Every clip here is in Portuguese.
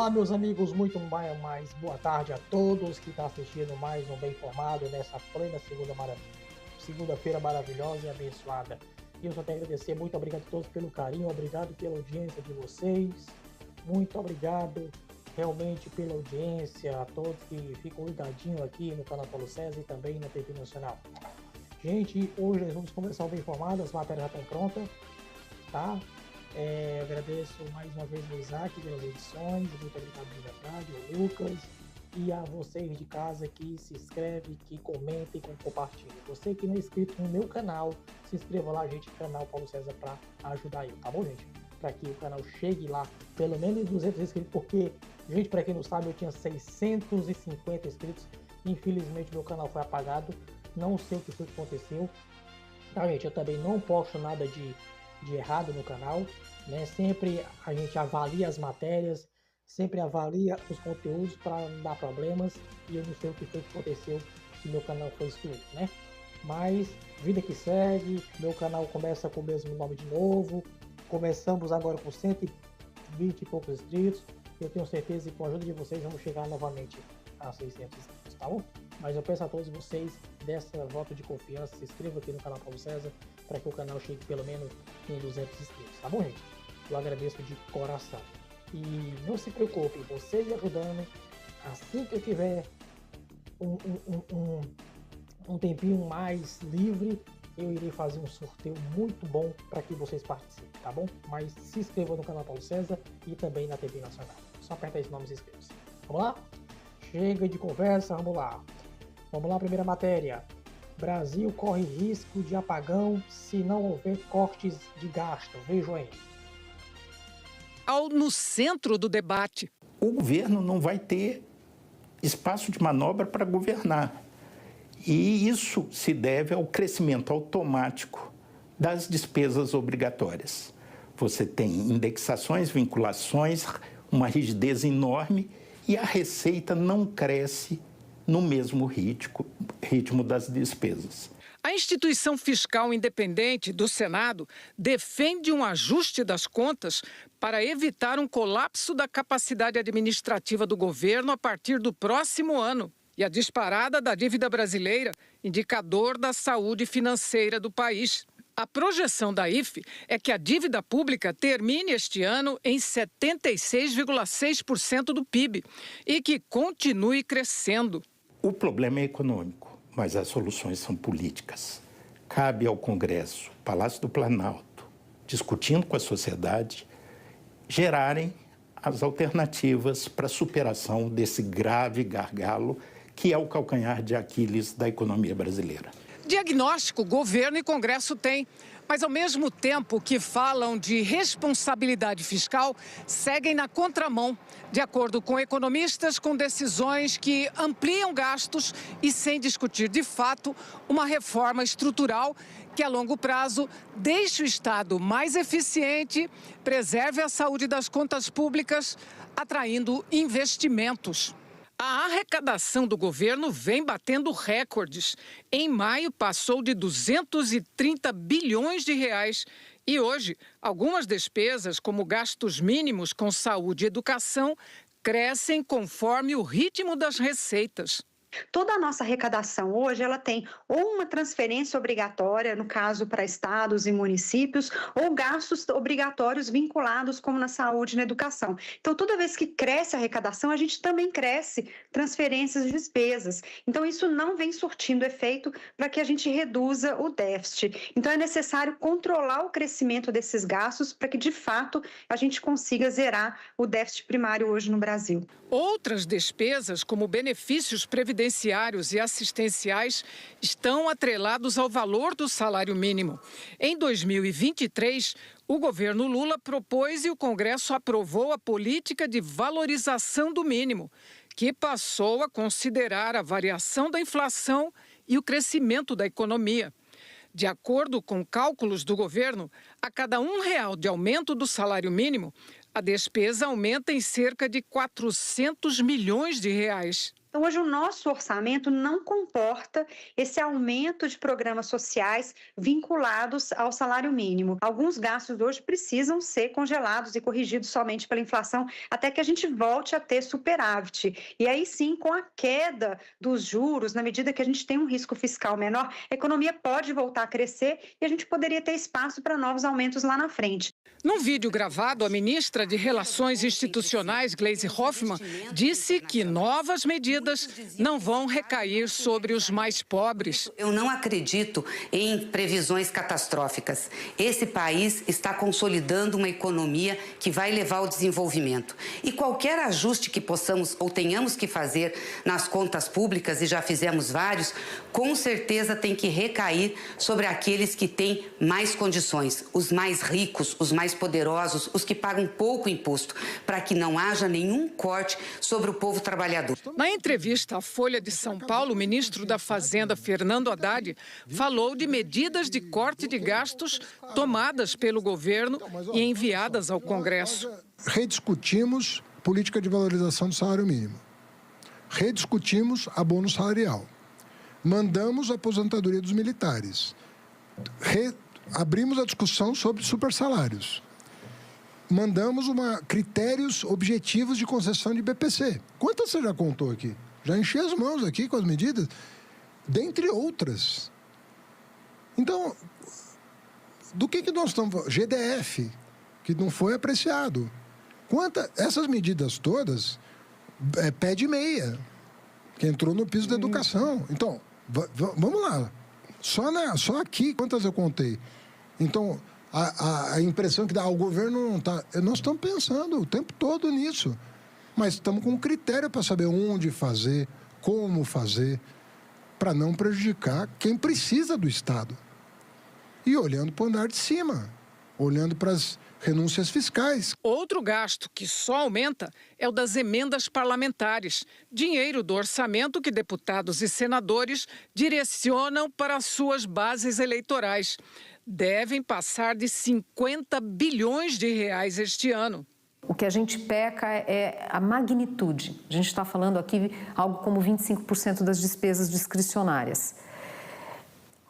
Olá, meus amigos, muito mais boa tarde a todos que estão assistindo mais um Bem Informado nessa plena segunda-feira maravilhosa e abençoada. E eu só tenho a agradecer, muito obrigado a todos pelo carinho, obrigado pela audiência de vocês, muito obrigado realmente pela audiência, a todos que ficam ligadinhos aqui no canal Paulo César e também na TV Nacional. Gente, hoje nós vamos começar o Bem Informado, as matérias já estão prontas, tá? Agradeço mais uma vez ao Isaac pelas edições, muito obrigado de verdade, ao Lucas e a vocês de casa que se inscreve, que comenta e compartilha. Você que não é inscrito no meu canal, se inscreva lá, gente, no canal Paulo César, para ajudar eu, tá bom, gente? Para que o canal chegue lá, pelo menos 200 inscritos, porque, gente, para quem não sabe, eu tinha 650 inscritos, infelizmente meu canal foi apagado, não sei o que foi que aconteceu, tá, gente? Eu também não posto nada de errado no canal, né? Sempre a gente avalia as matérias, sempre avalia os conteúdos para não dar problemas, e eu não sei o que foi que aconteceu que meu canal foi excluído, né? Mas vida que segue, meu canal começa com o mesmo nome de novo, começamos agora com 120 e poucos inscritos, eu tenho certeza que com a ajuda de vocês vamos chegar novamente a 600 inscritos, tá bom? Mas eu peço a todos vocês dessa voto de confiança, se inscreva aqui no canal Paulo César, para que o canal chegue pelo menos em 200 inscritos, tá bom, gente? Eu agradeço de coração. E não se preocupe, vocês me ajudando, assim que eu tiver um tempinho mais livre, eu irei fazer um sorteio muito bom para que vocês participem, tá bom? Mas se inscrevam no canal Paulo César e também na TV Nacional. Só aperta esse nome e se inscreva-se. Vamos lá? Chega de conversa, vamos lá. Vamos lá, primeira matéria. Brasil corre risco de apagão se não houver cortes de gasto. Vejam aí. No centro do debate. O governo não vai ter espaço de manobra para governar. E isso se deve ao crescimento automático das despesas obrigatórias. Você tem indexações, vinculações, uma rigidez enorme e a receita não cresce no mesmo ritmo das despesas. A instituição fiscal independente do Senado defende um ajuste das contas para evitar um colapso da capacidade administrativa do governo a partir do próximo ano. E a disparada da dívida brasileira, indicador da saúde financeira do país. A projeção da IFE é que a dívida pública termine este ano em 76,6% do PIB e que continue crescendo. O problema é econômico, mas as soluções são políticas. Cabe ao Congresso, Palácio do Planalto, discutindo com a sociedade, gerarem as alternativas para a superação desse grave gargalo que é o calcanhar de Aquiles da economia brasileira. Diagnóstico, governo e Congresso têm, mas ao mesmo tempo que falam de responsabilidade fiscal, seguem na contramão, de acordo com economistas, com decisões que ampliam gastos e sem discutir de fato uma reforma estrutural que a longo prazo deixe o Estado mais eficiente, preserve a saúde das contas públicas, atraindo investimentos. A arrecadação do governo vem batendo recordes. Em maio, passou de 230 bilhões de reais. E hoje, algumas despesas, como gastos mínimos com saúde e educação, crescem conforme o ritmo das receitas. Toda a nossa arrecadação hoje, ela tem ou uma transferência obrigatória, no caso para estados e municípios, ou gastos obrigatórios vinculados, como na saúde e na educação. Então, toda vez que cresce a arrecadação, a gente também cresce transferências e despesas. Então, isso não vem surtindo efeito para que a gente reduza o déficit. Então, é necessário controlar o crescimento desses gastos para que, de fato, a gente consiga zerar o déficit primário hoje no Brasil. Outras despesas, como benefícios previdenciários e assistenciais, estão atrelados ao valor do salário mínimo. Em 2023, o governo Lula propôs e o Congresso aprovou a política de valorização do mínimo, que passou a considerar a variação da inflação e o crescimento da economia. De acordo com cálculos do governo, a cada R$1 de aumento do salário mínimo, a despesa aumenta em cerca de 400 milhões de reais. Então, hoje, o nosso orçamento não comporta esse aumento de programas sociais vinculados ao salário mínimo. Alguns gastos hoje precisam ser congelados e corrigidos somente pela inflação, até que a gente volte a ter superávit. E aí sim, com a queda dos juros, na medida que a gente tem um risco fiscal menor, a economia pode voltar a crescer e a gente poderia ter espaço para novos aumentos lá na frente. Num vídeo gravado, a ministra de Relações Institucionais, Gleisi Hoffmann, disse que novas medidas não vão recair sobre os mais pobres. Eu não acredito em previsões catastróficas. Esse país está consolidando uma economia que vai levar ao desenvolvimento. E qualquer ajuste que possamos ou tenhamos que fazer nas contas públicas, e já fizemos vários, com certeza tem que recair sobre aqueles que têm mais condições, os mais ricos, os mais poderosos, os que pagam pouco imposto, para que não haja nenhum corte sobre o povo trabalhador. Na entrevista à Folha de São Paulo, o ministro da Fazenda, Fernando Haddad, falou de medidas de corte de gastos tomadas pelo governo e enviadas ao Congresso. Rediscutimos política de valorização do salário mínimo. Rediscutimos abono salarial. Mandamos a aposentadoria dos militares. Abrimos a discussão sobre supersalários. Mandamos critérios objetivos de concessão de BPC. Quantas você já contou aqui? Já enchi as mãos aqui com as medidas, dentre outras. Então, do que nós estamos falando? GDF, que não foi apreciado. Essas medidas todas, pé de meia, que entrou no piso da educação. Então, vamos lá. Só aqui, quantas eu contei? Então, a impressão que dá, o governo não está... Nós estamos pensando o tempo todo nisso. Mas estamos com um critério para saber onde fazer, como fazer, para não prejudicar quem precisa do Estado. E olhando para o andar de cima, olhando para as renúncias fiscais. Outro gasto que só aumenta é o das emendas parlamentares, dinheiro do orçamento que deputados e senadores direcionam para as suas bases eleitorais. Devem passar de 50 bilhões de reais este ano. O que a gente peca é a magnitude. A gente está falando aqui algo como 25% das despesas discricionárias.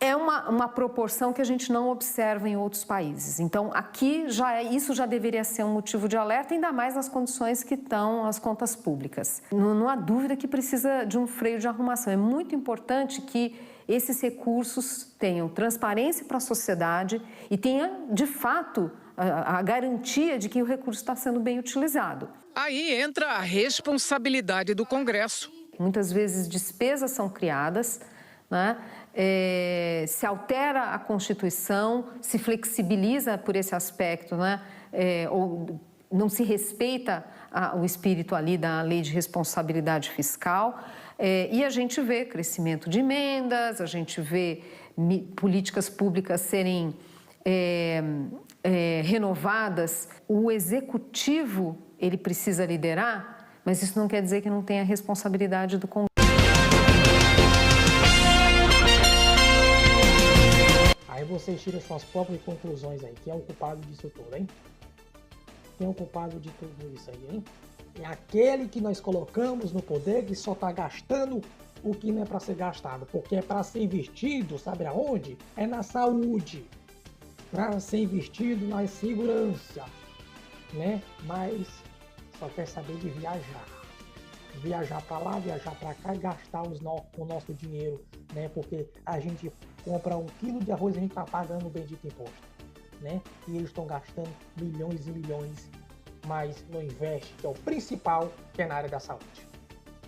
É uma proporção que a gente não observa em outros países. Então, aqui isso já deveria ser um motivo de alerta, ainda mais nas condições que estão as contas públicas. Não há dúvida que precisa de um freio de arrumação. É muito importante que esses recursos tenham transparência para a sociedade e tenha, de fato, a garantia de que o recurso está sendo bem utilizado. Aí entra a responsabilidade do Congresso. Muitas vezes despesas são criadas, né? Se altera a Constituição, se flexibiliza por esse aspecto, né? Ou não se respeita o espírito ali da Lei de Responsabilidade Fiscal. E a gente vê crescimento de emendas, a gente vê políticas públicas serem renovadas. O executivo, ele precisa liderar, mas isso não quer dizer que não tenha responsabilidade do Congresso. Aí vocês tiram suas próprias conclusões aí. Quem é o culpado disso tudo, hein? Quem é o culpado de tudo isso aí, hein? É aquele que nós colocamos no poder que só está gastando o que não é para ser gastado. Porque é para ser investido, sabe aonde? É na saúde. Para ser investido na segurança, né? Mas só quer saber de viajar. Viajar para lá, viajar para cá e gastar o nosso dinheiro, né? Porque a gente compra 1 quilo de arroz e a gente está pagando o bendito imposto, né? E eles estão gastando milhões e milhões, mas não investe, que é o principal, que é na área da saúde,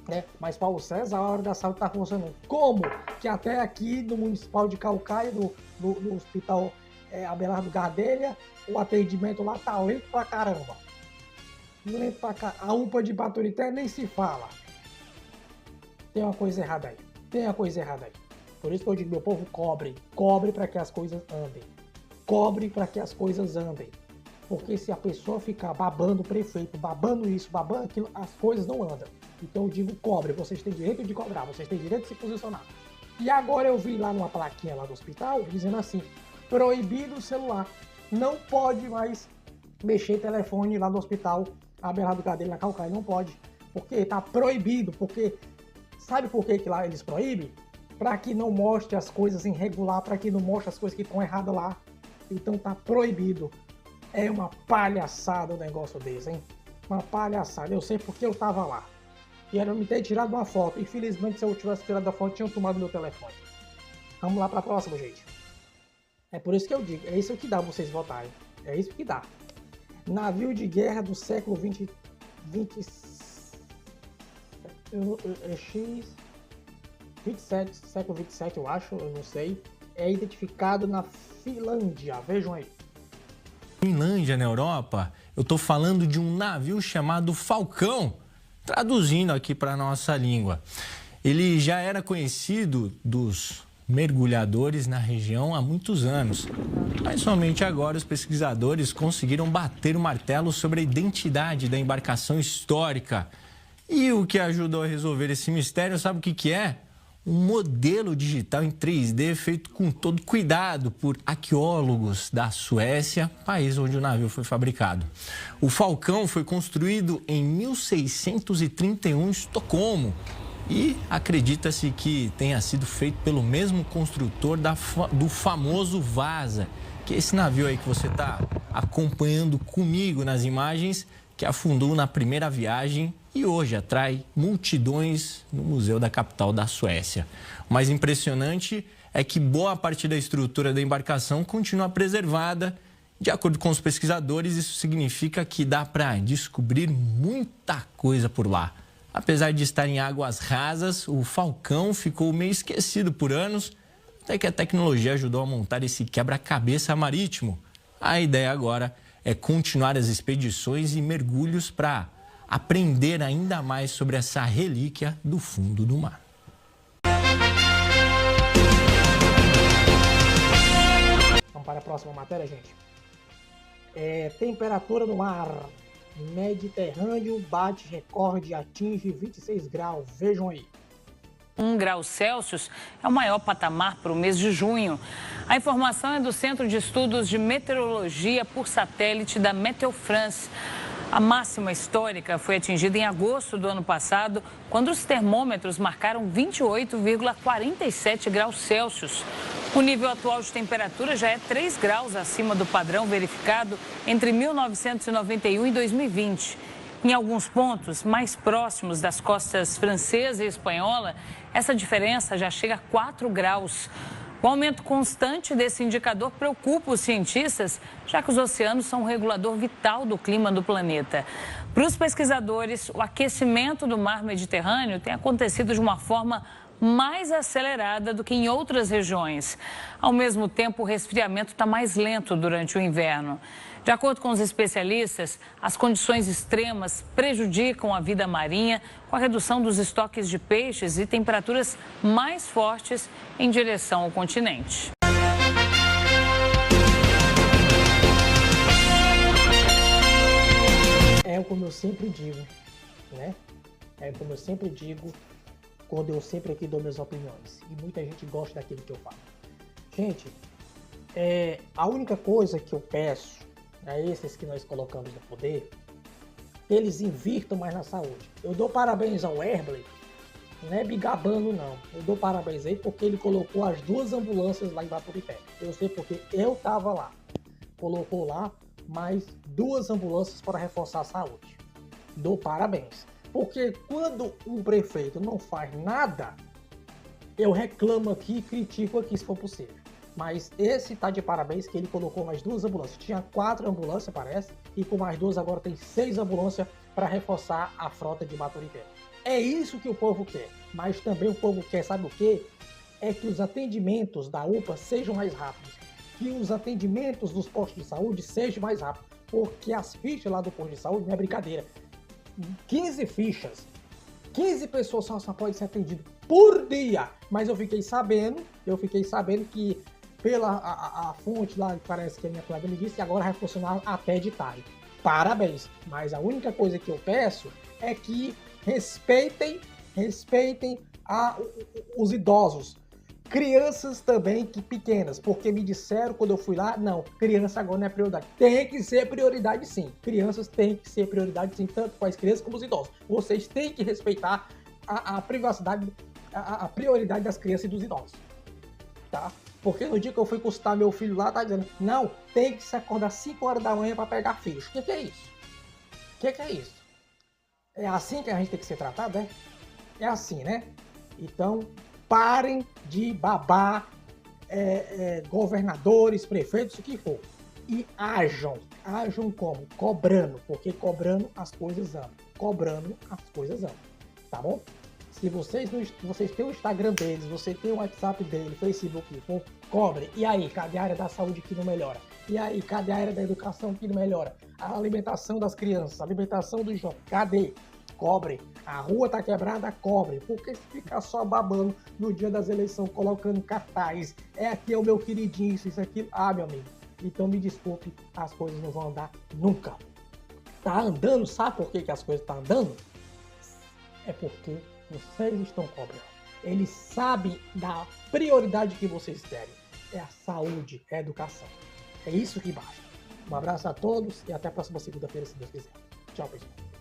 né? Mas Paulo César, a área da saúde está funcionando. Como? Que até aqui no Municipal de Caucaia, no Hospital Abelardo Gadelha, o atendimento lá tá lento pra caramba. Lento pra caramba. A UPA de Baturité nem se fala. Tem uma coisa errada aí. Por isso que eu digo, meu povo, cobre para que as coisas andem. Cobre para que as coisas andem. Porque se a pessoa ficar babando o prefeito, babando isso, babando aquilo, as coisas não andam. Então eu digo, cobre. Vocês têm direito de cobrar, vocês têm direito de se posicionar. E agora eu vi lá numa plaquinha lá do hospital, dizendo assim, proibido o celular. Não pode mais mexer telefone lá no hospital Abelardo Gadelha na Caucaia. Não pode. Porque tá proibido. Porque Sabe por que lá eles proíbem? Para que não mostre as coisas irregular, para que não mostre as coisas que estão erradas lá. Então tá proibido. É uma palhaçada o negócio desse, hein? Uma palhaçada. Eu sei porque eu tava lá. E era me ter tirado uma foto. Infelizmente, se eu tivesse tirado a foto, tinham tomado meu telefone. Vamos lá para a próxima, gente. É por isso que eu digo, é isso que dá vocês votarem. É isso que dá. Navio de guerra do século 27, século 27, eu acho, eu não sei. É identificado na Finlândia. Vejam aí. Finlândia, na Europa, eu tô falando de um navio chamado Falcão. Traduzindo aqui para a nossa língua, ele já era conhecido dos mergulhadores na região há muitos anos, mas somente agora os pesquisadores conseguiram bater o martelo sobre a identidade da embarcação histórica. E o que ajudou a resolver esse mistério, sabe o que é? Um modelo digital em 3D feito com todo cuidado por arqueólogos da Suécia, país onde o navio foi fabricado. O Falcão foi construído em 1631 em Estocolmo e acredita-se que tenha sido feito pelo mesmo construtor do famoso Vasa, que é esse navio aí que você está acompanhando comigo nas imagens, que afundou na primeira viagem e hoje atrai multidões no museu da capital da Suécia. O mais impressionante é que boa parte da estrutura da embarcação continua preservada. De acordo com os pesquisadores, isso significa que dá para descobrir muita coisa por lá. Apesar de estar em águas rasas, o Falcão ficou meio esquecido por anos, até que a tecnologia ajudou a montar esse quebra-cabeça marítimo. A ideia agora é continuar as expedições e mergulhos para aprender ainda mais sobre essa relíquia do fundo do mar. Vamos para a próxima matéria, gente. Temperatura no mar. Mediterrâneo bate recorde e atinge 26 graus. Vejam aí. 1 grau Celsius é o maior patamar para o mês de junho. A informação é do Centro de Estudos de Meteorologia por Satélite da Météo France. A máxima histórica foi atingida em agosto do ano passado, quando os termômetros marcaram 28,47 graus Celsius. O nível atual de temperatura já é 3 graus acima do padrão verificado entre 1991 e 2020. Em alguns pontos mais próximos das costas francesa e espanhola, essa diferença já chega a 4 graus. O aumento constante desse indicador preocupa os cientistas, já que os oceanos são um regulador vital do clima do planeta. Para os pesquisadores, o aquecimento do mar Mediterrâneo tem acontecido de uma forma mais acelerada do que em outras regiões. Ao mesmo tempo, o resfriamento está mais lento durante o inverno. De acordo com os especialistas, as condições extremas prejudicam a vida marinha, com a redução dos estoques de peixes e temperaturas mais fortes em direção ao continente. É como eu sempre digo, né? É como eu sempre digo, quando eu sempre aqui dou minhas opiniões. E muita gente gosta daquilo que eu falo. Gente, a única coisa que eu peço a esses que nós colocamos no poder, eles invirtam mais na saúde. Eu dou parabéns ao Herbley, não é bigabando não, eu dou parabéns aí porque ele colocou as 2 ambulâncias lá em Baturité. Eu sei porque eu tava lá. Colocou lá mais 2 ambulâncias para reforçar a saúde. Dou parabéns. Porque quando um prefeito não faz nada, eu reclamo aqui e critico aqui se for possível. Mas esse tá de parabéns que ele colocou mais 2 ambulâncias. Tinha 4 ambulâncias, parece, e com mais 2 agora tem 6 ambulâncias para reforçar a frota de Baturité. É isso que o povo quer. Mas também o povo quer, sabe o quê? É que os atendimentos da UPA sejam mais rápidos. Que os atendimentos dos postos de saúde sejam mais rápidos. Porque as fichas lá do posto de saúde não é brincadeira. 15 fichas. 15 pessoas só podem ser atendidas por dia. Mas eu fiquei sabendo que pela a fonte lá, parece que a minha colega me disse, que agora vai funcionar até de tarde. Parabéns. Mas a única coisa que eu peço é que respeitem os idosos. Crianças também pequenas, porque me disseram quando eu fui lá, não, criança agora não é prioridade. Tem que ser prioridade sim. Crianças têm que ser prioridade sim, tanto para as crianças como os idosos. Vocês têm que respeitar a privacidade, a prioridade das crianças e dos idosos, tá? Porque no dia que eu fui consultar meu filho lá, tá dizendo, não, tem que se acordar 5 horas da manhã para pegar ficha. O que é isso? O que é isso? É assim que a gente tem que ser tratado, né? É assim, né? Então, parem de babar governadores, prefeitos, o que for. E ajam. Ajam como? Cobrando. Porque cobrando as coisas andam. Cobrando as coisas andam. Tá bom? Se vocês têm o Instagram deles, você tem o WhatsApp dele, Facebook, cobre. E aí, cadê a área da saúde que não melhora? E aí, cadê a área da educação que não melhora? A alimentação das crianças, a alimentação dos jovens, cadê? Cobre. A rua tá quebrada, cobre. Porque se ficar só babando no dia das eleições, colocando cartaz, aqui é o meu queridinho, isso aqui. Ah, meu amigo. Então me desculpe, as coisas não vão andar nunca. Tá andando, sabe por que as coisas estão andando? É porque vocês estão cobrando. Eles sabem da prioridade que vocês querem. É a saúde, é a educação. É isso que basta. Um abraço a todos e até a próxima segunda-feira, se Deus quiser. Tchau, pessoal.